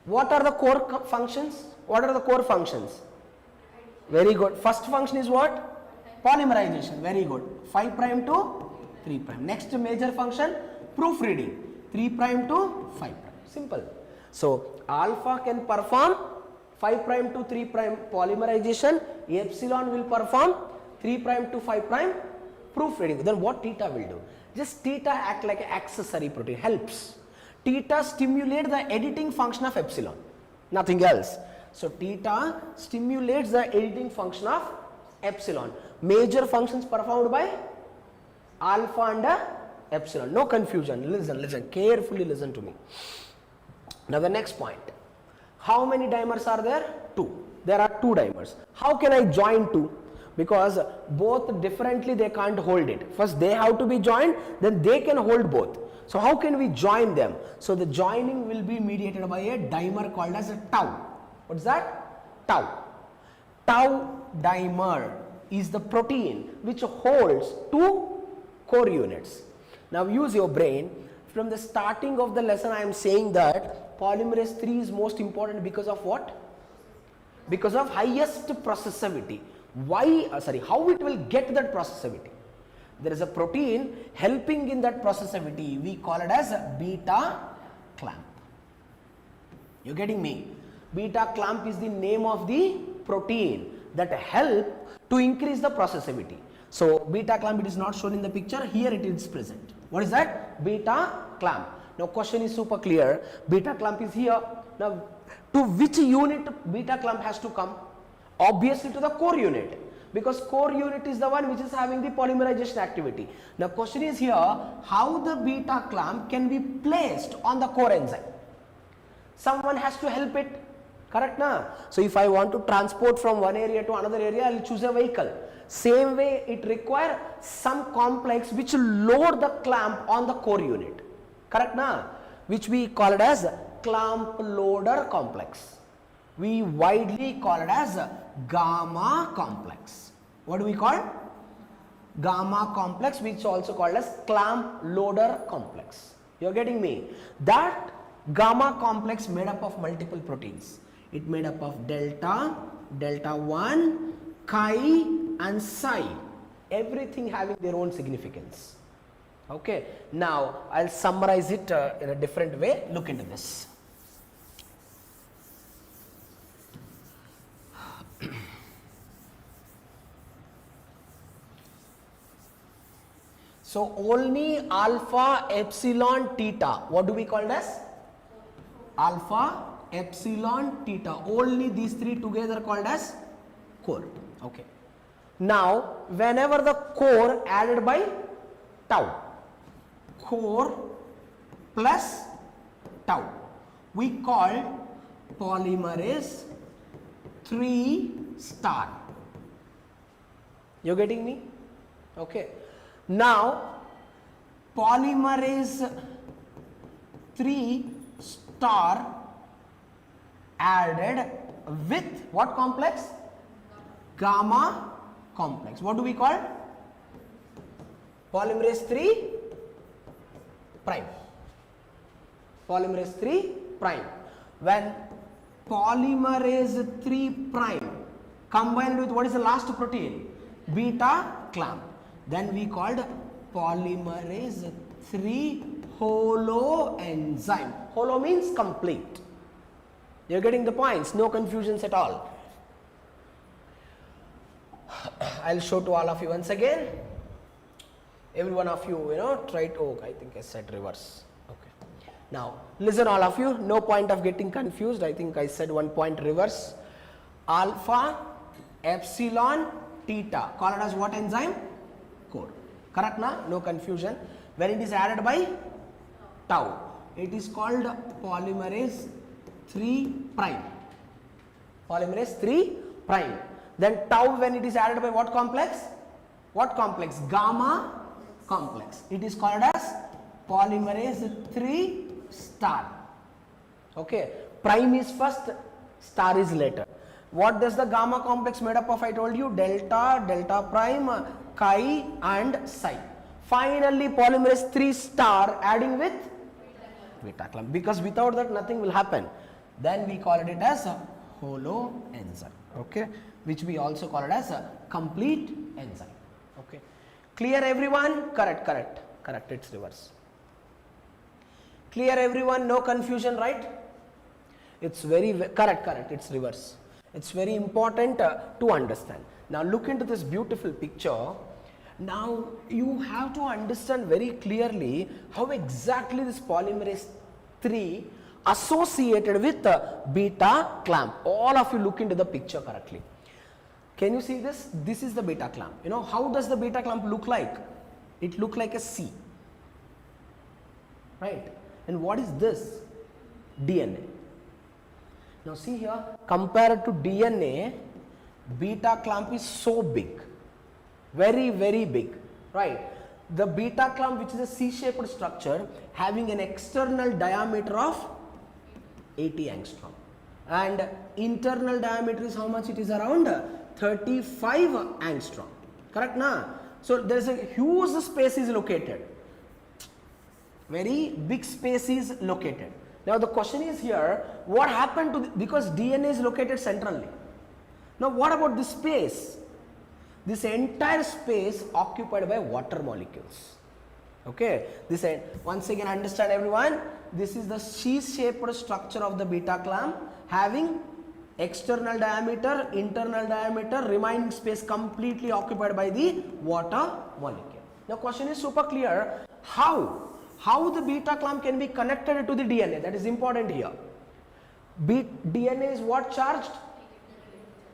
What are the core functions? What are the core functions? Very good. First function is what? Polymerization. Very good. 5 prime to 3 prime. Next major function, proofreading. 3 prime to 5 prime. Simple. So alpha can perform 5 prime to 3 prime polymerization. Epsilon will perform 3 prime to 5 prime proofreading. Then what theta will do? Just theta act like an accessory protein, helps. Theta stimulate the editing function of epsilon, nothing else. So theta stimulates the editing function of epsilon. Major functions performed by alpha and epsilon. No confusion. Listen, carefully listen to me. Now the next point. How many dimers are there? 2. There are 2 dimers. How can I join 2? Because both differently they can't hold it. First they have to be joined, then they can hold both. So how can we join them? So the joining will be mediated by a dimer called as a tau. What's that? Tau. Tau dimer is the protein which holds 2 core units. Now use your brain. From the starting of the lesson I am saying that polymerase 3 is most important because of what? Because of highest processivity. Why? How it will get that processivity? There is a protein helping in that processivity. We call it as beta clamp. You getting me? Beta clamp is the name of the protein that help to increase the processivity. So beta clamp, it is not shown in the picture. Here it is present. What is that? Beta clamp. Now question is super clear. Beta clamp is here. Now to which unit beta clamp has to come? Obviously to the core unit, because core unit is the one which is having the polymerization activity. Now question is here, how the beta clamp can be placed on the core enzyme? Someone has to help it, correct na? So if I want to transport from one area to another area, I will choose a vehicle. Same way it requires some complex which load the clamp on the core unit, correct na? Which we call it as clamp loader complex. We widely call it as gamma complex. What do we call? Gamma complex, which is also called as clamp loader complex. You are getting me? That gamma complex made up of multiple proteins. It made up of delta, delta 1, chi and psi. Everything having their own significance. Okay. Now I'll summarize it in a different way. Look into this. So only alpha, epsilon, theta. What do we call it as? Alpha, epsilon, theta. Only these 3 together called as core. Okay. Now whenever the core added by tau, core plus tau, we call polymerase 3 star. You getting me? Okay. Now polymerase 3 star added with what complex? Gamma complex. What do we call? Polymerase 3 prime. Polymerase 3 prime. When polymerase 3 prime combined with what is the last protein? Beta clamp. Then we called polymerase 3 holoenzyme. Holo means complete. You are getting the points, no confusions at all. I will show to all of you once again. Every one of you, try to, I think I said reverse. Okay. Now, listen all of you, no point of getting confused. I think I said one point reverse. Alpha, epsilon, theta. Call it as what enzyme? Core. Correct na? No confusion. When it is added by tau, it is called polymerase 3 prime. Polymerase 3 prime. Then tau, when it is added by what complex? What complex? Gamma complex. It is called as polymerase 3 star. Okay. Prime is first, star is later. What does the gamma complex made up of? I told you delta, delta prime, chi and psi. Finally polymerase 3 star adding with beta clamp, because without that nothing will happen. Then we call it as a holoenzyme, okay, which we also call it as a complete enzyme. Okay, clear everyone? Correct, it's reverse. Clear everyone? No confusion, right? It's very correct, it's reverse. It's very important to understand. Now look into this beautiful picture. Now you have to understand very clearly how exactly this polymerase 3 associated with beta clamp. All of you look into the picture correctly. Can you see this? This is the beta clamp. You know, how does the beta clamp look like? It looks like a C, right? And what is this? DNA. Now see here, compared to DNA, beta clamp is so big, very big, right? The beta clamp, which is a C-shaped structure having an external diameter of 80 angstrom, and internal diameter is how much? It is around 35 angstrom, correct na? So there is a huge space is located, very big space is located. Now the question is here, what happened to because DNA is located centrally. Now what about this space? This entire space occupied by water molecules. Okay, this once again understand everyone, this is the C-shaped structure of the beta clamp having external diameter, internal diameter, remaining space completely occupied by the water molecule. Now question is super clear, how the beta clamp can be connected to the DNA? That is important here. DNA is what charged?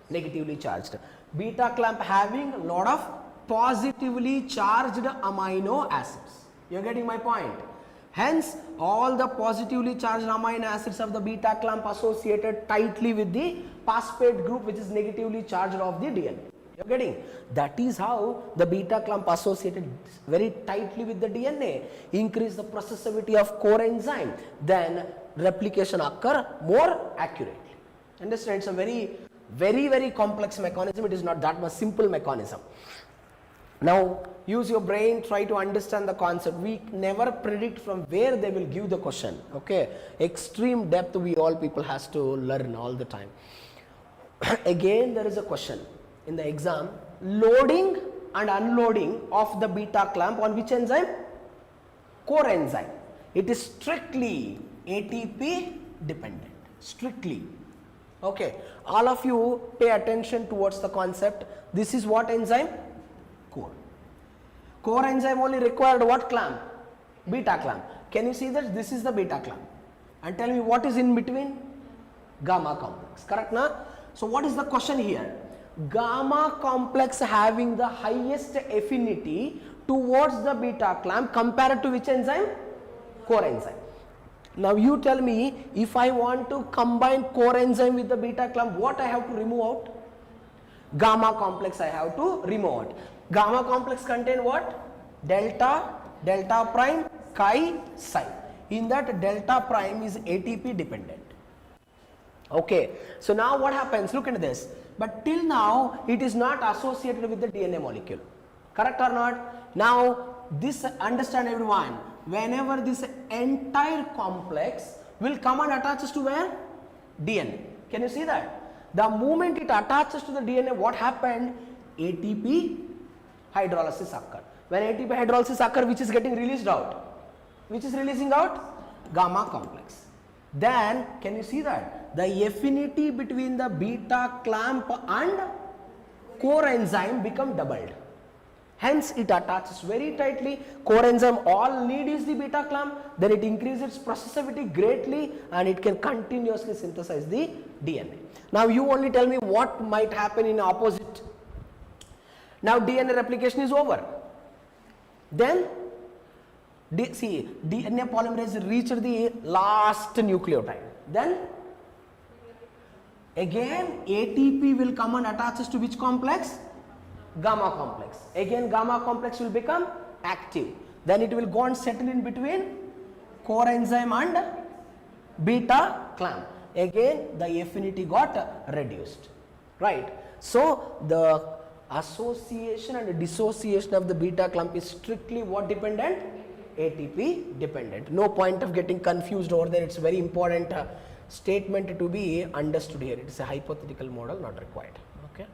Negatively charged. Beta clamp having a lot of positively charged amino acids. You are getting my point? Hence, all the positively charged amino acids of the beta clamp associated tightly with the phosphate group, which is negatively charged of the DNA. You are getting? That is how the beta clamp associated very tightly with the DNA increase the processivity of core enzyme, then replication occur more accurately. Understand? It's a very complex mechanism. It is not that much simple mechanism. Now use your brain, try to understand the concept. We never predict from where they will give the question. Okay, extreme depth we all people has to learn all the time. Again there is a question in the exam, loading and unloading of the beta clamp on which enzyme? Core enzyme. It is strictly ATP dependent, strictly. Okay, all of you pay attention towards the concept. This is what enzyme? Core. Core enzyme only required what clamp? Beta clamp. Can you see that this is the beta clamp? And tell me what is in between? Gamma complex, correct na? So what is the question here? Gamma complex having the highest affinity towards the beta clamp compared to which enzyme? Core enzyme. Now you tell me, if I want to combine core enzyme with the beta clamp, what I have to remove out? Gamma complex I have to remove out. Gamma complex contain what? Delta, delta prime, chi, psi. In that delta prime is ATP dependent. Okay, so now what happens? Look at this. But till now it is not associated with the DNA molecule. Correct or not? Now this, understand everyone, whenever this entire complex will come and attaches to where? DNA. Can you see that? The moment it attaches to the DNA, what happened? ATP hydrolysis occur. When ATP hydrolysis occur, which is getting released out? Which is releasing out? Gamma complex. Then can you see that? The affinity between the beta clamp and core enzyme become doubled. Hence it attaches very tightly. Core enzyme all need is the beta clamp, then it increases its processivity greatly and it can continuously synthesize the DNA. Now you only tell me what might happen in opposite. Now DNA replication is over. Then see, DNA polymerase reached the last nucleotide. Then again ATP will come and attaches to which complex? Gamma complex. Again gamma complex will become active. Then it will go and settle in between core enzyme and beta clamp. Again the affinity got reduced. Right. So the association and dissociation of the beta clamp is strictly what dependent? ATP dependent. No point of getting confused over there. It's a very important statement to be understood here. It is a hypothetical model, not required. Okay.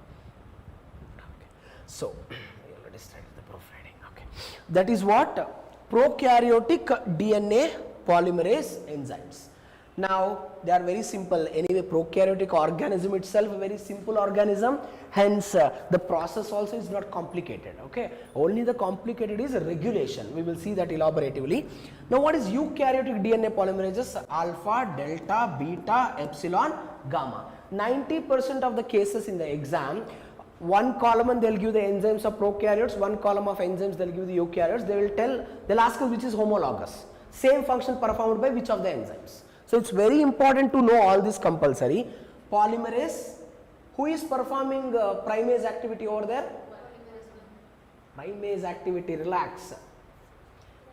So we already started the proofreading. Okay. That is what prokaryotic DNA polymerase enzymes. Now they are very simple. Anyway, prokaryotic organism itself a very simple organism. Hence, the process also is not complicated. Okay, only the complicated is regulation. We will see that elaboratively. Now, what is eukaryotic DNA polymerases? Alpha, delta, beta, epsilon, gamma. 90% of the cases in the exam, one column they will give the enzymes of prokaryotes, one column of enzymes they will give the eukaryotes. They'll ask us which is homologous. Same function performed by which of the enzymes. So it's very important to know all this compulsory. Polymerase, who is performing primase activity over there? Primase activity, relax.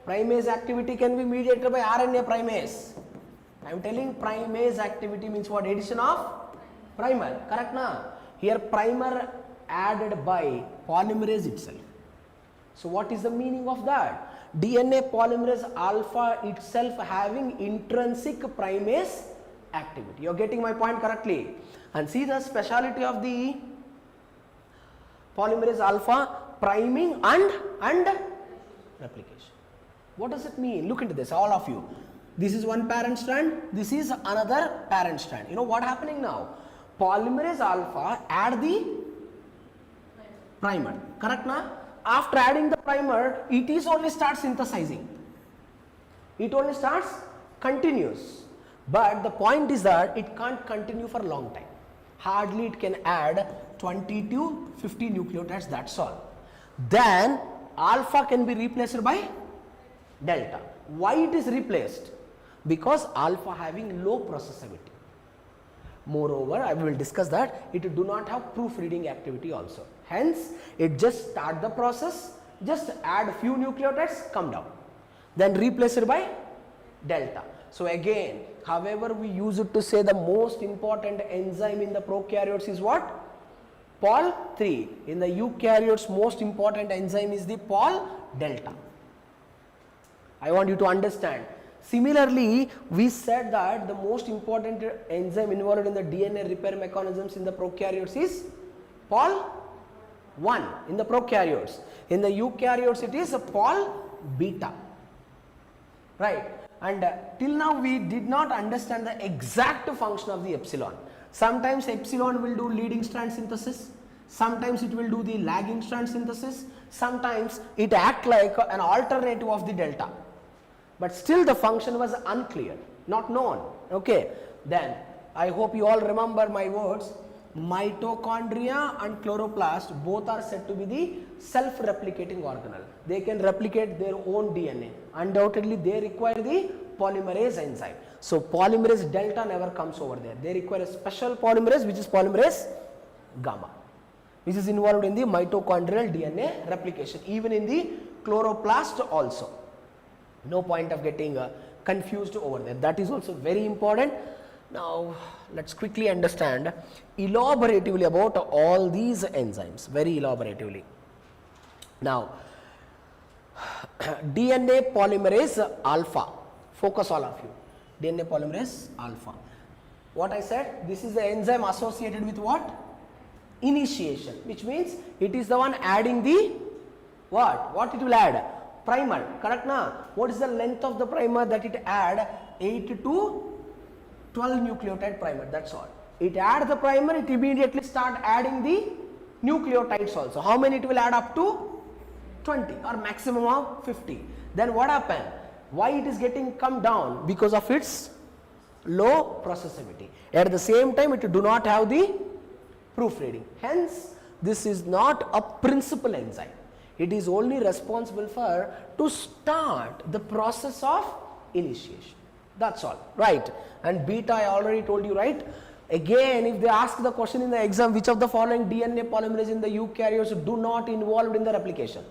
Primase activity can be mediated by RNA primase. I am telling primase activity means what? Addition of primer, correct na? Here primer added by polymerase itself. So what is the meaning of that? DNA polymerase alpha itself having intrinsic primase activity. You are getting my point correctly. And see the speciality of the polymerase alpha: priming and replication. What does it mean? Look into this, all of you. This is one parent strand, this is another parent strand. You know what happening now? Polymerase alpha add the primer, correct na? After adding the primer, it is only starts synthesizing. It only starts continuous. But the point is that it can't continue for a long time. Hardly it can add 20 to 50 nucleotides, that's all. Then alpha can be replaced by delta. Why it is replaced? Because alpha having low processivity. Moreover, I will discuss that it do not have proofreading activity also. Hence, it just start the process, just add few nucleotides, come down. Then replace it by delta. So again, however we use it to say the most important enzyme in the prokaryotes is what? Pol-3. In the eukaryotes, most important enzyme is the pol-delta. I want you to understand. Similarly, we said that the most important enzyme involved in the DNA repair mechanisms in the prokaryotes is Pol-1 in the prokaryotes. In the eukaryotes, it is a Pol-beta. Right? And till now we did not understand the exact function of the epsilon. Sometimes epsilon will do leading strand synthesis, sometimes it will do the lagging strand synthesis, sometimes it act like an alternative of the delta. But still the function was unclear, not known. Okay, then I hope you all remember my words. Mitochondria and chloroplast both are said to be the self-replicating organelle. They can replicate their own DNA. Undoubtedly, they require the polymerase enzyme. So polymerase delta never comes over there. They require a special polymerase, which is polymerase gamma, which is involved in the mitochondrial DNA replication, even in the chloroplast also. No point of getting confused over there. That is also very important. Now let's quickly understand elaboratively about all these enzymes, very elaboratively. Now DNA polymerase alpha, focus all of you. DNA polymerase alpha. What I said, this is the enzyme associated with what? Initiation, which means it is the one adding the what? What it will add? Primer, correct na? What is the length of the primer that it add? 8 to 12 nucleotide primer, that's all. It add the primer, it immediately start adding the nucleotides also. How many it will add? Up to 20 or maximum of 50. Then what happened? Why it is getting come down? Because of its low processivity. At the same time, it do not have the proofreading. Hence, this is not a principal enzyme. It is only responsible for to start the process of initiation. That's all, right? And beta I already told you, right? Again, if they ask the question in the exam, which of the following DNA polymerase in the eukaryotes do not involved in the replication?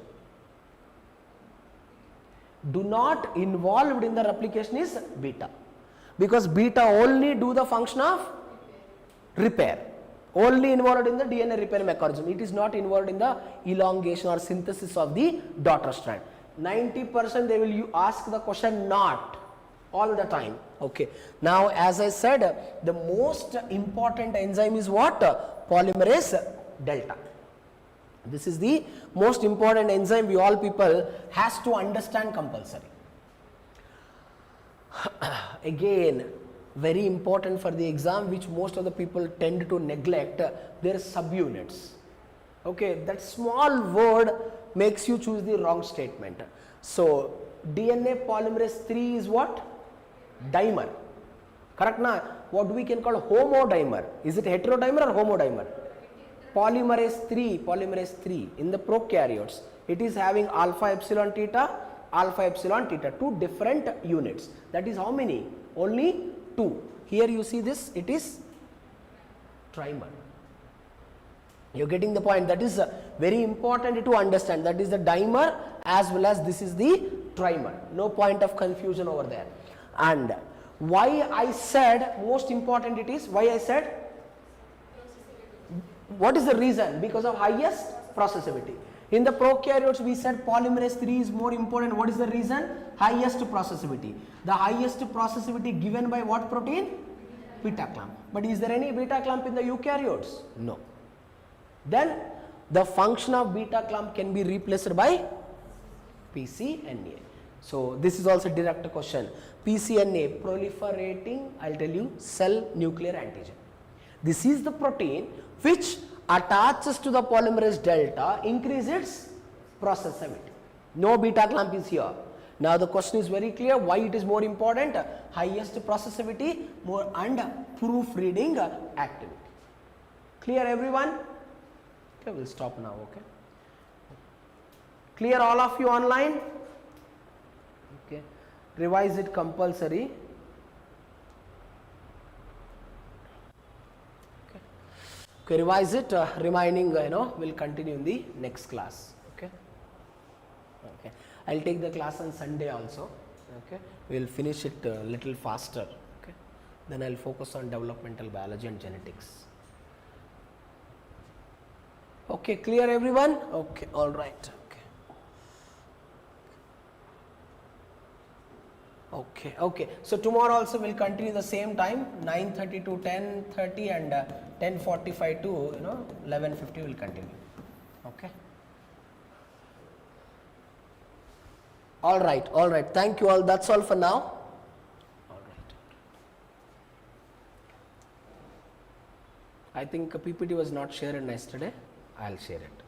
Do not involved in the replication is beta, because beta only do the function of repair. Only involved in the DNA repair mechanism. It is not involved in the elongation or synthesis of the daughter strand. 90% they will ask the question not all the time. Okay. Now, as I said, the most important enzyme is what? Polymerase delta. This is the most important enzyme we all people has to understand compulsory. Again, very important for the exam, which most of the people tend to neglect, their subunits. Okay, that small word makes you choose the wrong statement. So, DNA polymerase 3 is what? Dimer. Correct na? What we can call homodimer. Is it heterodimer or homodimer? Polymerase 3 in the prokaryotes. It is having alpha epsilon theta, two different units. That is how many? Only 2. Here you see this, it is trimer. You are getting the point. That is very important to understand. That is the dimer as well as this is the trimer. No point of confusion over there. And why I said most important it is, why I said, what is the reason? Because of highest processivity. In the prokaryotes we said polymerase 3 is more important. What is the reason? Highest processivity. The highest processivity given by what protein? Beta clamp. But is there any beta clamp in the eukaryotes? No. Then the function of beta clamp can be replaced by PCNA. So this is also direct question. PCNA, proliferating, I will tell you, cell nuclear antigen. This is the protein which attaches to the polymerase delta, increase its processivity. No beta clamp is here. Now the question is very clear, why it is more important? Highest processivity more and proofreading activity. Clear everyone? Okay, we will stop now. Okay. Clear all of you online? Okay. Revise it compulsory. Okay, revise it, reminding, we'll continue in the next class. Okay. Okay. I'll take the class on Sunday also. Okay. We'll finish it a little faster. Okay. Then I'll focus on developmental biology and genetics. Okay, clear everyone? Okay, all right. Okay. So tomorrow also we'll continue the same time, 9:30 to 10:30 and 10:45 to 11:50 will continue. Okay. All right. Thank you all. That's all for now. All right. I think PPT was not shared yesterday. I'll share it.